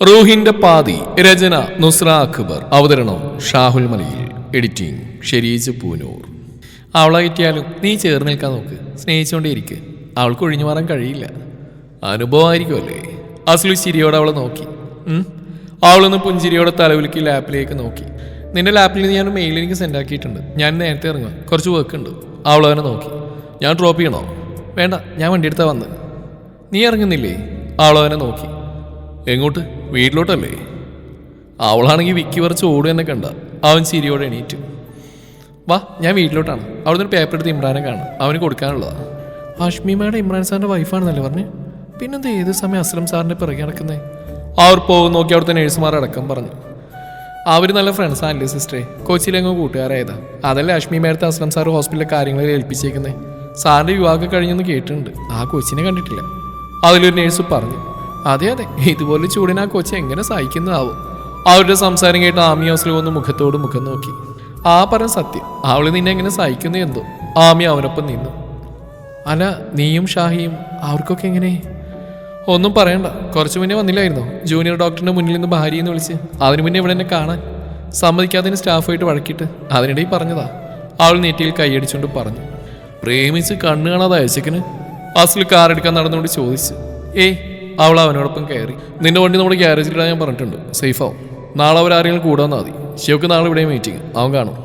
റൂഹിന്റെ പാതി. രചന നുസ്ര അക്ബർ. അവതരണം ഷാഹുൽ മലയിൽ. എഡിറ്റിംഗ് ഷെരീജ് പൂനൂർ. അവളെ കിട്ടിയാലും നീ ചേർന്ന് നിൽക്കാൻ നോക്ക്. സ്നേഹിച്ചുകൊണ്ടേയിരിക്ക്. അവൾക്ക് ഒഴിഞ്ഞു മാറാൻ കഴിയില്ല. അനുഭവമായിരിക്കുമല്ലേ? അസ്ലു ചിരിയോടെ അവളെ നോക്കി. അവളൊന്ന് പുഞ്ചിരിയോടെ തലവിളിക്ക് ലാപ്പിലേക്ക് നോക്കി. നിന്റെ ലാപ്പിൽ നിന്ന് ഞാൻ മെയിൽ എനിക്ക് സെൻഡ് ആക്കിയിട്ടുണ്ട്. ഞാൻ നേരത്തെ ഇറങ്ങാം, കുറച്ച് വർക്ക് ഉണ്ട്. അവളവനെ നോക്കി. ഞാൻ ഡ്രോപ്പ് ചെയ്യണോ? വേണ്ട, ഞാൻ വണ്ടി എടുത്താ വന്ന്. നീ ഇറങ്ങുന്നില്ലേ? അവളവനെ നോക്കി. എങ്ങോട്ട്? വീട്ടിലോട്ടല്ലേ? അവളാണെങ്കിൽ വിക്കി പറിച്ച് ഓടുക തന്നെ കണ്ട. അവൻ ചിരിയോടെ എണീറ്റു. വാ, ഞാൻ വീട്ടിലോട്ടാണ്. അവിടെ നിന്ന് പേപ്പർ എടുത്ത് ഇമ്രാനെ കാണും, അവന് കൊടുക്കാനുള്ളതാ. ഹാഷ്മിമയുടെ ഇമ്രാൻ സാറിന്റെ വൈഫാണെന്നല്ലേ പറഞ്ഞു? പിന്നെന്താ ഏത് സമയം അസ്ലം സാറിന്റെ പിറകെ നടക്കുന്നേ? അവർ പോകും നോക്കി അവിടുത്തെ നേഴ്സുമാർ അടക്കം പറഞ്ഞു. അവർ നല്ല ഫ്രണ്ട്സാ അല്ലേ സിസ്റ്ററെ? കൊച്ചിയിലെങ്ങോ കൂട്ടുകാരായതാ. അതല്ലേ ഹാഷ്മിമയുടെ അസ്ലം സാർ ഹോസ്പിറ്റലിലെ കാര്യങ്ങളിൽ ഏൽപ്പിച്ചേക്കുന്നേ. സാറിന്റെ വിവാഹം കഴിഞ്ഞെന്ന് കേട്ടിട്ടുണ്ട്. ആ കൊച്ചിനെ കണ്ടിട്ടില്ല. അതിലൊരു നേഴ്സ് പറഞ്ഞു. അതെ അതെ, ഇതുപോലെ ചൂടിന് ആ കൊച്ചി എങ്ങനെ സഹിക്കുന്നതാവും. അവരുടെ സംസാരം കേട്ട് ആമി ഹൗസിൽ വന്ന് മുഖത്തോട് മുഖം നോക്കി. ആ പറഞ്ഞ സത്യം, അവള് നിന്നെ എങ്ങനെ സഹിക്കുന്നു എന്തോ. ആമി അവനൊപ്പം നിന്നു. അല്ല, നീയും ഷാഹിയും അവർക്കൊക്കെ എങ്ങനെ? ഒന്നും പറയണ്ട. കുറച്ചു മുന്നേ വന്നില്ലായിരുന്നോ ജൂനിയർ ഡോക്ടറിന്റെ മുന്നിൽ നിന്ന് ഭാര്യയെന്ന് വിളിച്ച്? അതിനു മുന്നേ ഇവിടെ എന്നെ കാണാൻ സമ്മതിക്കാത്തതിന് സ്റ്റാഫായിട്ട് വഴക്കിട്ട് അതിനിടയിൽ പറഞ്ഞതാ. അവൾ നെറ്റിയിൽ കൈയടിച്ചുകൊണ്ട് പറഞ്ഞു. പ്രേമിച്ച് കണ്ണു കാണാതെ അയച്ചക്കിന്? അസ്ലു കാറെടുക്കാൻ നടന്നുകൊണ്ട് ചോദിച്ചു. ഏയ്, അവൾ അവനോടൊപ്പം കയറി. നിന്റെ വണ്ടി നമ്മുടെ ഗ്യാരേജിലിടാൻ ഞാൻ പറഞ്ഞിട്ടുണ്ട്. സേഫാവും. നാളെ അവരാരെങ്കിലും കൂടാൻ മതി. ശിവക്ക് നാളെ ഇവിടെ മീറ്റിംഗ്, അവൻ കാണും.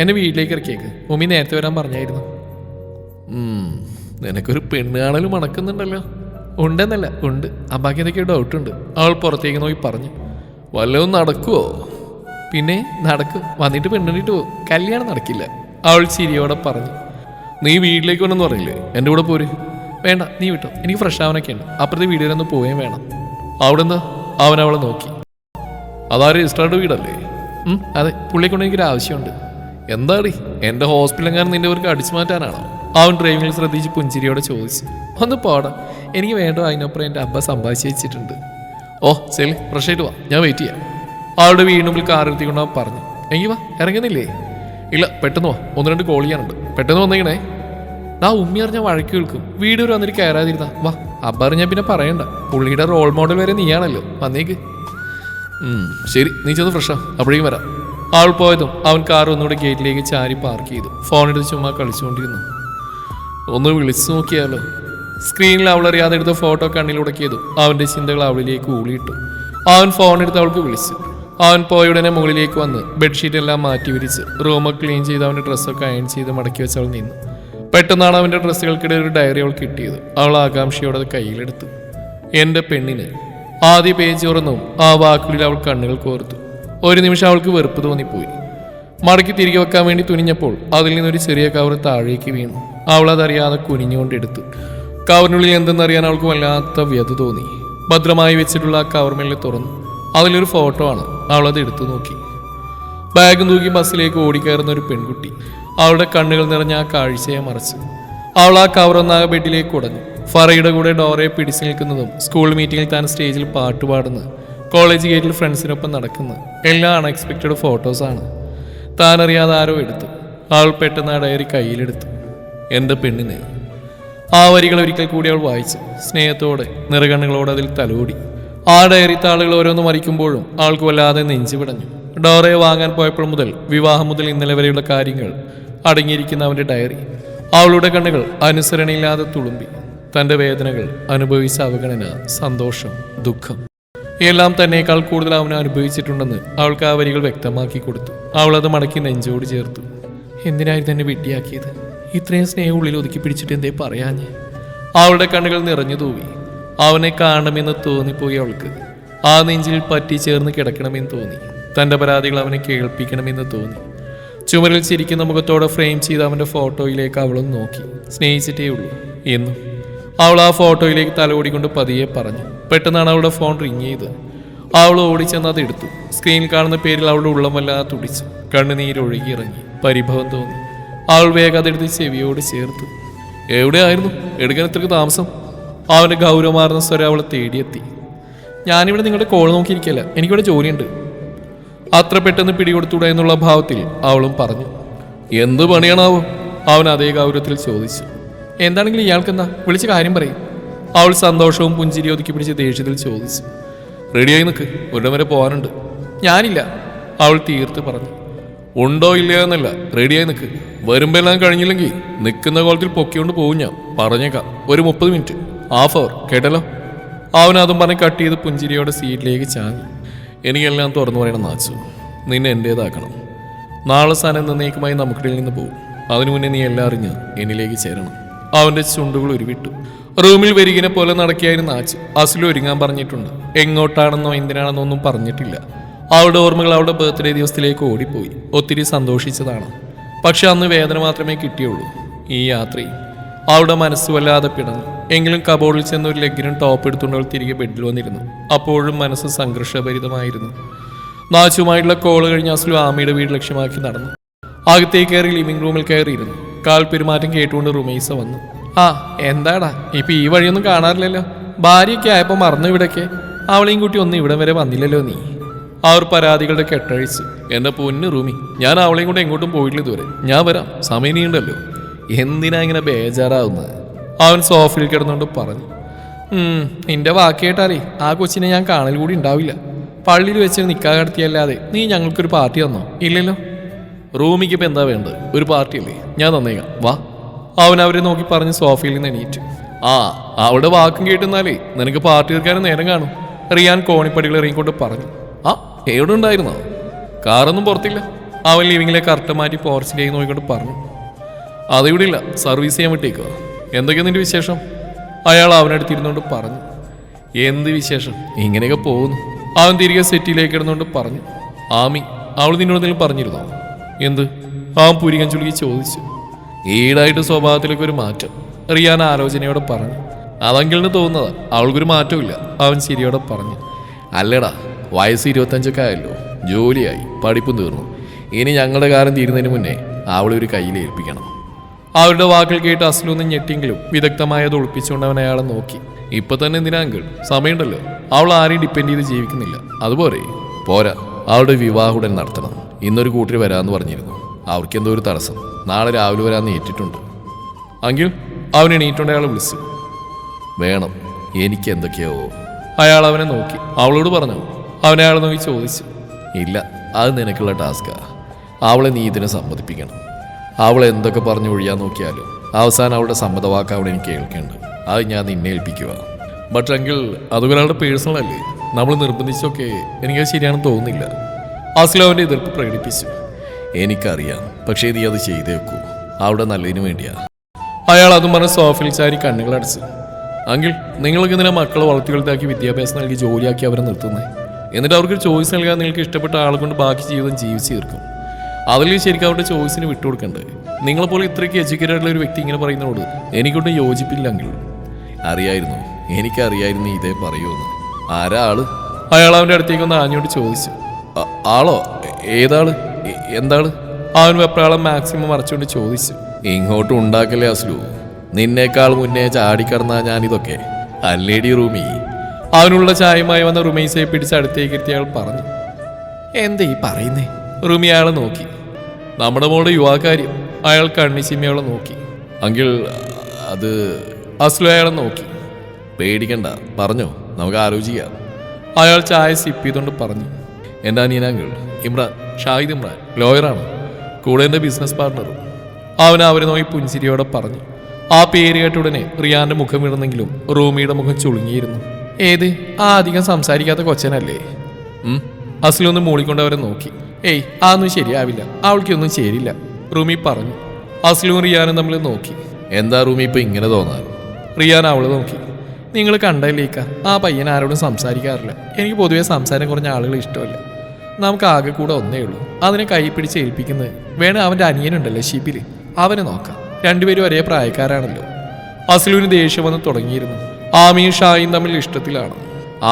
എന്നെ വീട്ടിലേക്ക് ഇറക്കിയേക്ക്. ഉമ്മി നേരത്തെ വരാൻ പറഞ്ഞായിരുന്നു. നിനക്കൊരു പെണ്ണ് കാണലും മണക്കുന്നുണ്ടല്ലോ. ഉണ്ടെന്നല്ല, ഉണ്ട്. അമ്മാക്ക് എന്തൊക്കെയോ ഡൗട്ടുണ്ട്. അവൾ പുറത്തേക്ക് നോക്കി പറഞ്ഞു. വല്ലതും നടക്കുവോ? പിന്നെ നടക്കും. വന്നിട്ട് പെണ്ണിട്ട് പോകും. കല്യാണം നടക്കില്ല. അവൾ ചിരിയോടെ പറഞ്ഞു. നീ വീട്ടിലേക്ക് വേണമെന്ന് പറയില്ലേ? എൻ്റെ കൂടെ പോര്. വേണ്ട, നീ വിട്ടോ. എനിക്ക് ഫ്രഷ് ആവാനൊക്കെ ഉണ്ട്. അപ്പുറത്തെ വീടുവരൊന്ന് പോവുകയും വേണം. അവിടെ എന്താ? അവൻ അവളെ നോക്കി. അതാ രജിസ്റ്റേർഡ് വീടല്ലേ? അതെ, പുള്ളിയെ കൊണ്ട് എനിക്കൊരു ആവശ്യമുണ്ട്. എന്താടി, എൻ്റെ ഹോസ്പിറ്റലെങ്ങാനും നിന്റെ അവർക്ക് അടിച്ചു മാറ്റാനാണോ? അവൻ ഡ്രൈവിംഗിൽ ശ്രദ്ധിച്ച് പുഞ്ചിരിയോടെ ചോദിച്ചു. ഒന്ന് പോടാ, എനിക്ക് വേണ്ട. അതിനപ്പുറം എൻ്റെ അബ്ബ സമ്പാദിച്ച് വെച്ചിട്ടുണ്ട്. ഓ ശരി, ഫ്രഷ് ആയിട്ട് വാ, ഞാൻ വെയിറ്റ് ചെയ്യാം. അവളുടെ വീടിനുമ്പിൽ കാറെടുത്തിക്കൊണ്ട് അവൻ പറഞ്ഞു. എങ്കിൽ വാ, ഇറങ്ങുന്നില്ലേ? ഇല്ല, പെട്ടെന്ന് വാ, 1-2 കോൾ ചെയ്യാനുണ്ട്. പെട്ടെന്ന് വന്നേക്കണേ. ആ ഉമ്മി അറിഞ്ഞാൽ വഴക്ക് കേൾക്കും. വീട് വരെ വന്നിട്ട് കയറാതിരുന്നാ. വാ, അബ്ബ അറിഞ്ഞാൽ പിന്നെ പറയണ്ട. പുള്ളിയുടെ റോൾ മോഡൽ വരെ നീയാണല്ലോ. വന്നേക്ക്. ശരി, നീ ചെന്ന് ഫ്രഷാ, അപ്പോഴേക്കും വരാം. അവൾ പോയതും അവൻ കാർ ഒന്നുകൂടെ ഗേറ്റിലേക്ക് ചാരി പാർക്ക് ചെയ്തു. ഫോണെടുത്ത് ചുമ്മാ കളിച്ചുകൊണ്ടിരുന്നു. ഒന്ന് വിളിച്ചു നോക്കിയാലോ? സ്ക്രീനിൽ അവൾ അറിയാതെ എടുത്ത ഫോട്ടോ കണ്ണിലുടക്കിയതും അവൻ്റെ ചിന്തകൾ അവളിലേക്ക് ഊളിയിട്ടു. അവൻ ഫോണെടുത്ത് അവൾക്ക് വിളിച്ചു. അവൻ പോയുടനെ മുകളിലേക്ക് വന്ന് ബെഡ്ഷീറ്റ് എല്ലാം മാറ്റി വിരിച്ച് റൂമൊക്കെ ക്ലീൻ ചെയ്ത് അവൻ്റെ ഡ്രസ്സൊക്കെ അയൺ ചെയ്ത് മടക്കി വെച്ച് അവൾ നിന്നു. പെട്ടെന്നാണ് അവൻ്റെ ഡ്രസ്സുകൾക്കിടെ ഒരു ഡയറി അവൾ കിട്ടിയത്. അവൾ ആകാംക്ഷയോടെ അത് കയ്യിലെടുത്തു. എൻ്റെ പെണ്ണിന്. ആദ്യ പേജ് തുറന്നും ആ വാക്കുകളിൽ അവൾ കണ്ണുകൾ കോർത്തു. ഒരു നിമിഷം അവൾക്ക് വെറുപ്പ് തോന്നിപ്പോയി. മടക്കി തിരികെ വെക്കാൻ വേണ്ടി തുനിഞ്ഞപ്പോൾ അതിൽ നിന്നൊരു ചെറിയ കവർ താഴേക്ക് വീണു. അവൾ അതറിയാതെ കുനിഞ്ഞുകൊണ്ടെടുത്തു. കവറിനുള്ളിൽ എന്തെന്നറിയാൻ അവൾക്ക് വല്ലാത്ത വ്യത തോന്നി. ഭദ്രമായി വെച്ചിട്ടുള്ള ആ കവർ മെല്ലെ തുറന്നു. അതിലൊരു ഫോട്ടോ ആണ്. അവളത് എടുത്തു നോക്കി. ബാഗ് തൂക്കി ബസ്സിലേക്ക് ഓടിക്കയറുന്ന ഒരു പെൺകുട്ടി. അവളുടെ കണ്ണുകൾ നിറഞ്ഞ ആ കാഴ്ചയെ മറച്ചു. അവൾ ആ കവറൊന്നാകെ ബെഡിലേക്ക് ഉടഞ്ഞു. ഫറയുടെ കൂടെ ഡോറയെ പിടിച്ചു നിൽക്കുന്നതും സ്കൂൾ മീറ്റിംഗിൽ താൻ സ്റ്റേജിൽ പാട്ട് പാടുന്നത്, കോളേജ് ഗേറ്റിൽ ഫ്രണ്ട്സിനൊപ്പം നടക്കുന്നത് എല്ലാം അൺഎക്സ്പെക്റ്റഡ് ഫോട്ടോസാണ്. താൻ അറിയാതെ ആരോ എടുത്തു. അവൾ പെട്ടെന്ന് ആ ഡയറി കയ്യിലെടുത്തു. എൻ്റെ പെണ്ണിന്. ആ വരികൾ ഒരിക്കൽ കൂടി അവൾ വായിച്ചു. സ്നേഹത്തോടെ നിറകണ്ണുകളോടെ അതിൽ തലോടി. ആ ഡയറി താളുകൾ ഓരോന്ന് മറിക്കുമ്പോഴും അവൾക്ക് വല്ലാതെ നെഞ്ചു പിടഞ്ഞു. ഡോറയെ വാങ്ങാൻ പോയപ്പോൾ മുതൽ വിവാഹം മുതൽ ഇന്നലെ വരെയുള്ള കാര്യങ്ങൾ അടങ്ങിയിരിക്കുന്ന അവൻ്റെ ഡയറി. അവളുടെ കണ്ണുകൾ അനുസരണയില്ലാതെ തുളുമ്പി. തൻ്റെ വേദനകൾ, അനുഭവിച്ച അവഗണന, സന്തോഷം, ദുഃഖം എല്ലാം തന്നേക്കാൾ കൂടുതൽ അവന് അനുഭവിച്ചിട്ടുണ്ടെന്ന് അവൾക്ക് ആ വരികൾ വ്യക്തമാക്കി കൊടുത്തു. അവളത് മടക്കി നെഞ്ചോട് ചേർത്തു. എന്തിനായി തന്നെ വിഡ്ഢിയാക്കിയത്? ഇത്രയും സ്നേഹം ഉള്ളിൽ ഒതുക്കി പിടിച്ചിട്ട് എന്തേ പറയാഞ്ഞ്? അവളുടെ കണ്ണുകൾ നിറഞ്ഞു തൂവി. അവനെ കാണണമെന്ന് തോന്നിപ്പോയി അവൾക്ക്. ആ നെഞ്ചിൽ പറ്റി ചേർന്ന് കിടക്കണമെന്ന് തോന്നി. തൻ്റെ പരാതികൾ അവനെ കേൾപ്പിക്കണമെന്ന് തോന്നി. ചുമരിൽ ചിരിക്കുന്ന മുഖത്തോടെ ഫ്രെയിം ചെയ്ത് അവൻ്റെ ഫോട്ടോയിലേക്ക് അവളും നോക്കി. സ്നേഹിച്ചിട്ടേ ഉള്ളൂ എന്നും അവൾ ആ ഫോട്ടോയിലേക്ക് തലോടിക്കൊണ്ട് പതിയെ പറഞ്ഞു. പെട്ടെന്നാണ് അവളുടെ ഫോൺ റിങ് ചെയ്ത്. അവൾ ഓടിച്ചെന്ന് അത് എടുത്തു. സ്ക്രീനിൽ കാണുന്ന പേരിൽ അവളുടെ ഉള്ളം വല്ലാതെ തുടിച്ചു. കണ്ണുനീരൊഴുകി ഇറങ്ങി. പരിഭവം തോന്നി. അവൾ വേഗം അതെടുത്ത് ചെവിയോട് ചേർത്തു. എവിടെയായിരുന്നു? എടുക്കാൻ ഇത്രയ്ക്ക് താമസം? അവൻ്റെ ഗൗരവമാർന്ന സ്വരം അവളെ തേടിയെത്തി. ഞാനിവിടെ നിങ്ങളുടെ കോൾ നോക്കിയിരിക്കല്ല, എനിക്കിവിടെ ജോലിയുണ്ട്. അത്ര പെട്ടെന്ന് പിടികൊടുത്തൂടെ എന്നുള്ള ഭാവത്തിൽ അവളും പറഞ്ഞു. എന്ത് പണിയാണാവോ? അവൻ അതേ ഗൗരവത്തിൽ ചോദിച്ചു. എന്താണെങ്കിലും ഇയാൾക്കെന്താ? വിളിച്ച കാര്യം പറയും. അവൾ സന്തോഷവും പുഞ്ചിരി ഒതുക്കി പിടിച്ച് ദേഷ്യത്തിൽ ചോദിച്ചു. റെഡിയായി നിൽക്ക്, ഒരിടം വരെ പോകാനുണ്ട്. ഞാനില്ല, അവൾ തീർത്ത് പറഞ്ഞു. ഉണ്ടോ ഇല്ലയോ എന്നല്ല, റെഡിയായി നിൽക്ക്. വരുമ്പോൾ എല്ലാം കഴിഞ്ഞില്ലെങ്കിൽ നിൽക്കുന്ന കോളത്തിൽ പൊക്കിക്കൊണ്ട് പോകും ഞാൻ. പറഞ്ഞേക്കാം, ഒരു 30 മിനിറ്റ്, ഹാഫ് അവർ, കേട്ടല്ലോ. അവനതും പറഞ്ഞ് കട്ട് ചെയ്ത് പുഞ്ചിരിയോടെ സീറ്റിലേക്ക് ചാഞ്ഞു. എനിക്കെല്ലാം തുറന്നു പറയണം നാച്ചു, നിന്നെ എൻ്റേതാക്കണം. നാളെ സാധനം എന്നേക്കുമായി നമുക്കിടയിൽ നിന്ന് പോകും. അതിനു മുന്നേ നീ എല്ലാം അറിഞ്ഞ് എന്നിലേക്ക് ചേരണം. അവൻ്റെ ചുണ്ടുകൾ ഉരുവിട്ടു. റൂമിൽ വരികിനെ പോലെ നടക്കിയായിരുന്നു നാച്ചു. അസ്ലു ഒരുങ്ങാൻ പറഞ്ഞിട്ടുണ്ട്. എങ്ങോട്ടാണെന്നോ എന്തിനാണെന്നോ ഒന്നും പറഞ്ഞിട്ടില്ല. അവളുടെ ഓർമ്മകൾ അവളുടെ ബർത്ത്ഡേ ദിവസത്തിലേക്ക് ഓടിപ്പോയി. ഒത്തിരി സന്തോഷിച്ചതാണ്. പക്ഷെ അന്ന് വേദന മാത്രമേ കിട്ടിയുള്ളൂ. ഈ യാത്രയും അവളുടെ മനസ്സ് വല്ലാതെ പിടഞ്ഞു. എങ്കിലും കബോർഡിൽ ചെന്ന് ഒരു ലെഗിനും ടോപ്പ് എടുത്തുകൊണ്ട് അവൾ തിരികെ ബെഡിൽ വന്നിരുന്നു. അപ്പോഴും മനസ്സ് സംഘർഷഭരിതമായിരുന്നു. നാച്ചുമായിട്ടുള്ള കോള് കഴിഞ്ഞ് അസ്ലു ആമിയുടെ വീട് ലക്ഷ്യമാക്കി നടന്നു. അകത്തേക്ക് കയറി ലിവിംഗ് റൂമിൽ കയറിയിരുന്നു. കാൽ പെരുമാറ്റം കേട്ടുകൊണ്ട് റുമൈസ വന്നു. ആ എന്താടാ, ഇപ്പൊ ഈ വഴിയൊന്നും കാണാറില്ലല്ലോ. ഭാര്യയൊക്കെ ആയപ്പോ മറന്നു ഇവിടൊക്കെ. അവളെയും കൂട്ടി ഒന്നും ഇവിടം വരെ വന്നില്ലല്ലോ നീ. അവർ പരാതികളുടെ കെട്ടഴിച്ചു. എന്റെ പൊന്നു റൂമി, ഞാൻ അവളെയും കൊണ്ട് എങ്ങോട്ടും പോയിട്ടില്ല ഇതുവരെ. ഞാൻ വരാം, സമയം നീണ്ടല്ലോ. എന്തിനാ ഇങ്ങനെ ബേജാറാവുന്നത്? അവൻ സോഫയിൽ കിടന്നുകൊണ്ട് പറഞ്ഞു. നിന്റെ വാക്ക് കേട്ടാലേ ആ കൊച്ചിനെ ഞാൻ കാണൽ കൂടി ഉണ്ടാവില്ല. പള്ളിയിൽ വെച്ച് നിക്കാ കടത്തിയല്ലാതെ നീ ഞങ്ങൾക്കൊരു പാർട്ടി തന്നോ? ഇല്ലല്ലോ. റൂമിക്ക് ഇപ്പം എന്താ വേണ്ടത്? ഒരു പാർട്ടിയല്ലേ, ഞാൻ തന്നേക്കാം, വാ. അവൻ അവരെ നോക്കി പറഞ്ഞ് സോഫയിൽ നിന്ന് എണീറ്റു. ആ അവളുടെ വാക്കും കേട്ടുന്നാലേ നിനക്ക് പാർട്ടി തീർക്കാനും നേരം കാണും. റിയാൻ കോണിപ്പടികൾ ഇറങ്ങിക്കൊണ്ട് പറഞ്ഞു. ആ എവിടെ ഉണ്ടായിരുന്നോ? കാറൊന്നും പുറത്തില്ല. അവൻ ലിവിങ്ങിലെ കറക്റ്റ് മാറ്റി പോർച്ചിലേക്ക് നോക്കിക്കൊണ്ട് പറഞ്ഞു. അതിവിടെ ഇല്ല, സർവീസ് ചെയ്യാൻ വിട്ടേക്കോ. എന്തൊക്കെയാ നിന്റെ വിശേഷം? അയാൾ അവനടുത്തിരുന്നുകൊണ്ട് പറഞ്ഞു. എന്ത് വിശേഷം, ഇങ്ങനെയൊക്കെ പോകുന്നു. അവൻ തിരികെ സെറ്റിലേക്ക് ഇടുന്നുകൊണ്ട് പറഞ്ഞു. ആമി, അവൾ നിന്നോടെന്തെങ്കിലും പറഞ്ഞിരുന്നോ? എന്ത്? അവൻ പുരികൻ ചുളുക്കി ചോദിച്ചു. ഈടായിട്ട് സ്വഭാവത്തിലേക്ക് ഒരു മാറ്റം, റിയാൻ ആലോചനയോടെ പറഞ്ഞു. അതെങ്കിലിന് തോന്നുന്നതാ, അവൾക്കൊരു മാറ്റമില്ല. അവൻ ശരിയോടെ പറഞ്ഞു. അല്ലടാ, വയസ്സ് 25 ആയല്ലോ, ജോലിയായി, പഠിപ്പും തീർന്നു. ഇനി ഞങ്ങളുടെ കാലം തീരുന്നതിന് മുന്നേ അവളെ ഒരു കയ്യിൽ ഏൽപ്പിക്കണം. അവരുടെ വാക്കുകൾ കേട്ട് അസ്ലൊന്നും ഞെട്ടിയെങ്കിലും വിദഗ്ധമായത് ഒളിപ്പിച്ചുകൊണ്ട് അവൻ അയാളെ നോക്കി. ഇപ്പൊ തന്നെ എന്തിനാങ്കിൾ, സമയമുണ്ടല്ലോ. അവൾ ആരെയും ഡിപ്പെൻഡ് ചെയ്ത് ജീവിക്കുന്നില്ല. അതുപോലെ പോരാ, അവളുടെ വിവാഹം ഉടൻ നടത്തണം. ഇന്നൊരു കൂട്ടർ വരാമെന്ന് പറഞ്ഞിരുന്നു. അവർക്കെന്തോ ഒരു തടസ്സം. നാളെ രാവിലെ വരാമെന്ന് ഏറ്റിട്ടുണ്ട്. അങ്കിൾ, അവൻ എണീറ്റുകൊണ്ട് അയാളെ വിളിച്ചു. വേണം, എനിക്ക് എന്തൊക്കെയോ. അയാൾ അവനെ നോക്കി. അവളോട് പറഞ്ഞു. അവനെ അയാളെ നോക്കി ചോദിച്ചു. ഇല്ല, അത് നിനക്കുള്ള ടാസ്കാ. അവളെ നീ ഇതിനെ സമ്മതിപ്പിക്കണം. അവളെ എന്തൊക്കെ പറഞ്ഞു ഒഴിയാൻ നോക്കിയാലും അവസാനം അവളുടെ സമ്മതവാക്ക് അവിടെ എനിക്ക് കേൾക്കേണ്ടത്. അത് ഞാൻ നിന്നെ ഏൽപ്പിക്കുക. ബട്ട് അങ്കിൾ, അതുപോലെ അവളുടെ പേഴ്സണൽ അല്ലേ, നമ്മൾ നിർബന്ധിച്ചൊക്കെ എനിക്കത് ശരിയാണെന്ന് തോന്നുന്നില്ല. അസ്ലു അവൻ്റെ എതിർപ്പ് പ്രകടിപ്പിച്ചു. എനിക്കറിയാം, പക്ഷേ നീ അത് ചെയ്തേ വെക്കൂ. അവിടെ നല്ലതിന് വേണ്ടിയാ. അയാൾ അതും പറഞ്ഞ് സോഫയിൽ ചാരി കണ്ണുകൾ അടച്ചു. അങ്കിൾ, നിങ്ങൾക്ക് ഇതിനെ മക്കളെ വളർത്തി വലുതാക്കി വിദ്യാഭ്യാസം നൽകി ജോലിയാക്കി അവരെ നിർത്തുന്നത്. എന്നിട്ട് അവർക്ക് ചോയ്സ് നൽകാൻ നിങ്ങൾക്ക് ഇഷ്ടപ്പെട്ട ആളെ കൊണ്ട് ബാക്കി ജീവിതം ജീവിച്ച് തീർക്കും. അതിൽ ശരിക്കും അവരുടെ ചോയ്സിന് വിട്ടുകൊടുക്കണ്ടേ? നിങ്ങളെപ്പോലെ ഇത്രയ്ക്ക് എഡ്യൂക്കേറ്റഡ് ആയിട്ടുള്ള ഒരു വ്യക്തി ഇങ്ങനെ പറയുന്നതോട് എനിക്കൊട്ടും യോജിപ്പില്ല അങ്കിൾ. അറിയായിരുന്നു, എനിക്കറിയായിരുന്നു ഇതേ പറയുമെന്ന്. ആരാ ആള്? അയാൾ അവൻ്റെ അടുത്തേക്ക് ഒന്ന് ആഞ്ഞോട്ട് ചോദിച്ചു. ആളോ? ഏതാള്? എന്താള്? അവൻ വെപ്രാളം മാക്സിമം മറച്ചുകൊണ്ട് ചോദിച്ചു. ഇങ്ങോട്ടും ഉണ്ടാക്കല്ലേ അസ്ലു, നിന്നേക്കാൾ മുന്നേ ചാടിക്കടന്നാ ഞാനിതൊക്കെ. അല്ലേടി റൂമി? അവനുള്ള ചായയുമായി വന്ന റുമൈസയെ പിടിച്ച് അടുത്തേക്ക് എത്തി അയാൾ പറഞ്ഞു. എന്താ ഈ പറയുന്നേ? റുമി അയാളെ നോക്കി. നമ്മുടെ മോളുടെ യുവാകാര്യം. അയാൾ കണ്ണിച്ചിമ്മി അവളെ നോക്കി. അങ്കിൾ, അത്... അസ്ലു അയാളെ നോക്കി. പേടിക്കണ്ട, പറഞ്ഞോ, നമുക്ക് ആലോചിക്കാം. അയാൾ ചായ സിപ്പ് ചെയ്തുകൊണ്ട് പറഞ്ഞു. എൻ്റെ അനിയനാങ്കിൾ ഇമ്രാൻ, ഷാഹിദ് ഇമ്രാൻ, ലോയറാണ്. കൂടെ എൻ്റെ ബിസിനസ് പാർട്ട്ണറും. അവൻ അവരെ നോക്കി പുഞ്ചിരിയോടെ പറഞ്ഞു. ആ പേര് കേട്ട ഉടനെ റിയാന്റെ മുഖം വിടന്നെങ്കിലും റൂമിയുടെ മുഖം ചുളുങ്ങിയിരുന്നു. ഏത്? ആ അധികം സംസാരിക്കാത്ത കൊച്ചനല്ലേ? അസ്ലു ഒന്ന് മൂളിക്കൊണ്ട് അവരെ നോക്കി. ഏയ്, അതൊന്നും ശരിയാവില്ല, അവൾക്കൊന്നും ചേരില്ല, റൂമി പറഞ്ഞു. അസ്ലുവും റിയാനും തമ്മിൽ നോക്കി. എന്താ റൂമി ഇപ്പൊ ഇങ്ങനെ തോന്നാൻ? റിയാൻ അവളെ നോക്കി. നിങ്ങൾ കണ്ടല്ലേക്ക, ആ പയ്യൻ ആരോടും സംസാരിക്കാറില്ല. എനിക്ക് പൊതുവെ സംസാരം കുറഞ്ഞ ആളുകൾ ഇഷ്ടമല്ല. നമുക്ക് ആകെ കൂടെ ഒന്നേ ഉള്ളൂ, അതിനെ കൈ പിടിച്ച് ഏൽപ്പിക്കുന്നത്. വേണേ അവൻ്റെ അനിയനുണ്ടല്ലോ ഷിപ്പിൽ, അവനെ നോക്കാം. രണ്ടുപേരും ഒരേ പ്രായക്കാരാണല്ലോ. അസ്ലുവിന് ദേഷ്യം വന്ന് തുടങ്ങിയിരുന്നു. ആമിയും ഷായും തമ്മിൽ ഇഷ്ടത്തിലാണ്.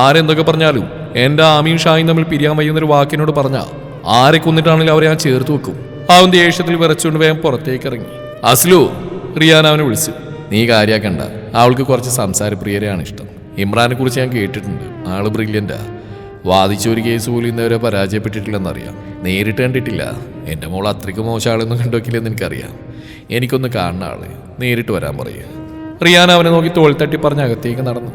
ആരെന്തൊക്കെ പറഞ്ഞാലും എൻ്റെ ആമിയും ഷായും തമ്മിൽ പിരിയാൻ വയ്യുന്നൊരു വാക്കിനോട് പറഞ്ഞാൽ ആരെ കൊന്നിട്ടാണെങ്കിലും അവരെ ഞാൻ ചേർത്ത് വെക്കും. അവൻ ദേഷ്യത്തിൽ വിറച്ചുകൊണ്ട് വേഗം പുറത്തേക്ക് ഇറങ്ങി. അസ്ലു, റിയാൻ അവനെ വിളിച്ചു. നീ കാര്യാക്കണ്ട, അവൾക്ക് കുറച്ച് സംസാരപ്രിയരെയാണ് ഇഷ്ടം. ഇമ്രാനെ കുറിച്ച് ഞാൻ കേട്ടിട്ടുണ്ട്, ആള് ബ്രില്യൻ്റാ. വാദിച്ചൊരു കേസ് പോലും ഇന്നവരെ പരാജയപ്പെട്ടിട്ടില്ലെന്നറിയാം. നേരിട്ട് കണ്ടിട്ടില്ല. എൻ്റെ മോൾ അത്രയ്ക്ക് മോശം ആളൊന്നും കണ്ടുവെക്കില്ലെന്ന് എനിക്കറിയാം. എനിക്കൊന്ന് കാണുന്ന ആള് നേരിട്ട് വരാൻ പറയുക. റിയാൻ അവനെ നോക്കി തോൾ തട്ടി പറഞ്ഞ് അകത്തേക്ക് നടന്നു.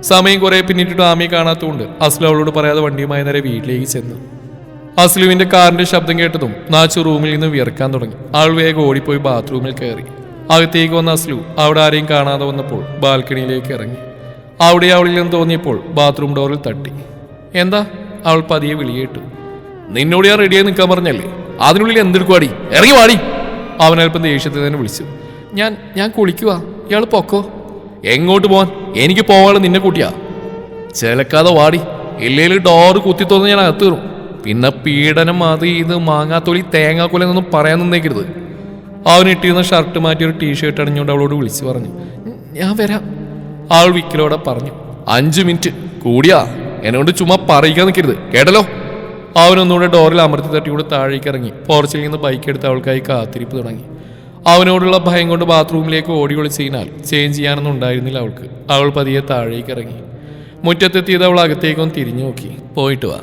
സമയം കുറെ പിന്നിട്ടിട്ട് ആമിയെ കാണാത്തതുകൊണ്ട് അസ്ലു അവളോട് പറയാതെ വണ്ടിയുമായി നേരെ വീട്ടിലേക്ക് ചെന്നു. അസ്ലുവിന്റെ കാറിന്റെ ശബ്ദം കേട്ടതും നാച്ചു റൂമിൽ നിന്ന് വിയർക്കാൻ തുടങ്ങി. അവൾ വേഗം ഓടിപ്പോയി ബാത്റൂമിൽ കയറി. അകത്തേക്ക് വന്ന അസ്ലു അവിടെ ആരെയും കാണാതെ വന്നപ്പോൾ ബാൽക്കണിയിലേക്ക് ഇറങ്ങി. അവിടെ അവളിൽ നിന്ന് തോന്നിയപ്പോൾ ബാത്റൂം ഡോറിൽ തട്ടി. എന്താ? അവൾ പതിയെ വിളിയേട്ടു. നിന്നോട് ഞാൻ റെഡിയായി നിൽക്കാൻ പറഞ്ഞല്ലേ, അതിനുള്ളിൽ എന്തെടുക്കുവാടി, ഇറങ്ങി വാടി. അവൻ അല്പം ദേഷ്യത്തിൽ തന്നെ വിളിച്ചു. ഞാൻ കുളിക്കുവാ, ഇയാൾ പൊക്കോ. എങ്ങോട്ട് പോവാൻ? എനിക്ക് പോവാള് നിന്നെ കൂട്ടിയാ. ചിലക്കാതെ വാടി, ഇല്ലേല് ഡോറ് കുത്തി തോന്നുന്നു ഞാൻ അകത്ത് കയറും. പിന്നെ പീഡനം അത് ഇത് മാങ്ങാത്തൊലി തേങ്ങാക്കൊലെന്നൊന്നും പറയാൻ നിന്നേക്കരുത്. അവൻ ഇട്ടിരുന്ന ഷർട്ട് മാറ്റി ഒരു ടീഷർട്ട് അണിഞ്ഞുകൊണ്ട് അവളോട് വിളിച്ചു പറഞ്ഞു. ഞാൻ വരാം. അവൾ വിക്കലോടെ പറഞ്ഞു. 5 മിനിറ്റ് കൂടിയാ, എന്നോട് ചുമ്മാ പറയിക്കാൻ നിൽക്കരുത്, കേട്ടല്ലോ. അവനൊന്നുകൂടെ ഡോറിൽ അമർത്തി തട്ടിക്കൂടെ താഴേക്ക് ഇറങ്ങി പോർച്ചിൽ നിന്ന് ബൈക്ക് എടുത്ത് അവൾക്കായി കാത്തിരിപ്പ് തുടങ്ങി. അവനോടുള്ള ഭയം കൊണ്ട് ബാത്റൂമിലേക്ക് ഓടി ഒളിച്ചതിനാൽ ചേഞ്ച് ചെയ്യാനൊന്നും ഉണ്ടായിരുന്നില്ല അവൾക്ക്. അവൾ പതിയെ താഴേക്ക് ഇറങ്ങി. മുറ്റത്തെത്തിയത് അവൾ അകത്തേക്കൊന്ന് തിരിഞ്ഞു നോക്കി. പോയിട്ട് വാ.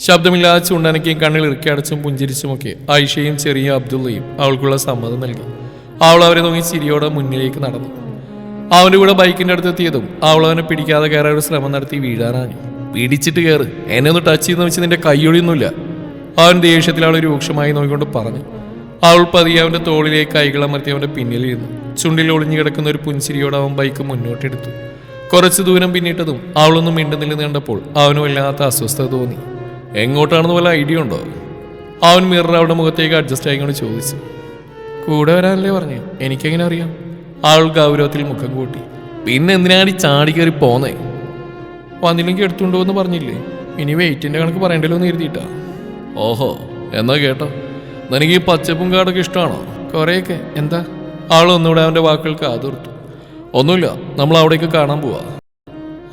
ശബ്ദമില്ലാതെ ചുണ്ടനയ്ക്കും കണ്ണിൽ ഇറുക്കി അടച്ചും പുഞ്ചിരിച്ചുമൊക്കെ ഐഷയും ചെറിയ അബ്ദുള്ളയും അവൾക്കുള്ള സമ്മതം നൽകി. അവൾ അവരെ നോക്കി ചിരിയോടെ മുന്നിലേക്ക് നടന്നു. അവൻ്റെ കൂടെ ബൈക്കിൻ്റെ അടുത്ത് എത്തിയതും അവൾ അവനെ പിടിക്കാതെ കയറാൻ ഒരു ശ്രമം നടത്തി വീഴാനാണ്. പിടിച്ചിട്ട് കയറ്, എന്നെ ഒന്ന് ടച്ച് ചെയ്യുന്ന വെച്ച് നിന്റെ കൈയൊഴിയൊന്നുമില്ല. അവൻ ദേഷ്യത്തിൽ അവളെ രൂക്ഷമായി നോക്കിക്കൊണ്ട് പറഞ്ഞു. അവൾ പതിയെ അവൻ്റെ തോളിലേക്ക് കൈകളമർത്തി അവൻ്റെ പിന്നിലിരുന്നു. ചുണ്ടിൽ ഒളിഞ്ഞു കിടക്കുന്ന ഒരു പുഞ്ചിരിയോടെ അവൻ ബൈക്ക് മുന്നോട്ടെടുത്തു. കുറച്ച് ദൂരം പിന്നിട്ടതും അവളൊന്നും മിണ്ടുന്നില്ലെന്ന് കണ്ടപ്പോൾ അവന് വല്ലാത്ത അസ്വസ്ഥത തോന്നി. എങ്ങോട്ടാണെന്ന് വല്ല ഐഡിയ ഉണ്ടോ? അവൻ മിറർ അവളുടെ മുഖത്തേക്ക് അഡ്ജസ്റ്റ് ആയിക്കൊണ്ട് ചോദിച്ചു. കൂടെ വരാനല്ലേ പറഞ്ഞു, എനിക്കെങ്ങനെ അറിയാം? അവൾ ഗൗരവത്തിൽ മുഖം കൂട്ടി. പിന്നെ എന്തിനാണ് ചാടി കയറി പോന്നേ? വന്നില്ലെങ്കിൽ എടുത്തുകൊണ്ടോ എന്ന് പറഞ്ഞില്ലേ? ഇനി വെയിറ്റിന്റെ കണക്ക് പറയണ്ടല്ലോ എന്ന് എഴുതിയിട്ടാ. ഓഹോ, എന്നാ കേട്ടോ. നിനക്ക് ഈ പച്ചപ്പും കാടൊക്കെ ഇഷ്ടമാണോ? കുറേയൊക്കെ. എന്താ? അവൾ ഒന്നുകൂടെ അവൻ്റെ വാക്കുകൾക്ക് ആതുർത്തു. ഒന്നുമില്ല, നമ്മൾ അവിടേക്ക് കാണാൻ പോവാ.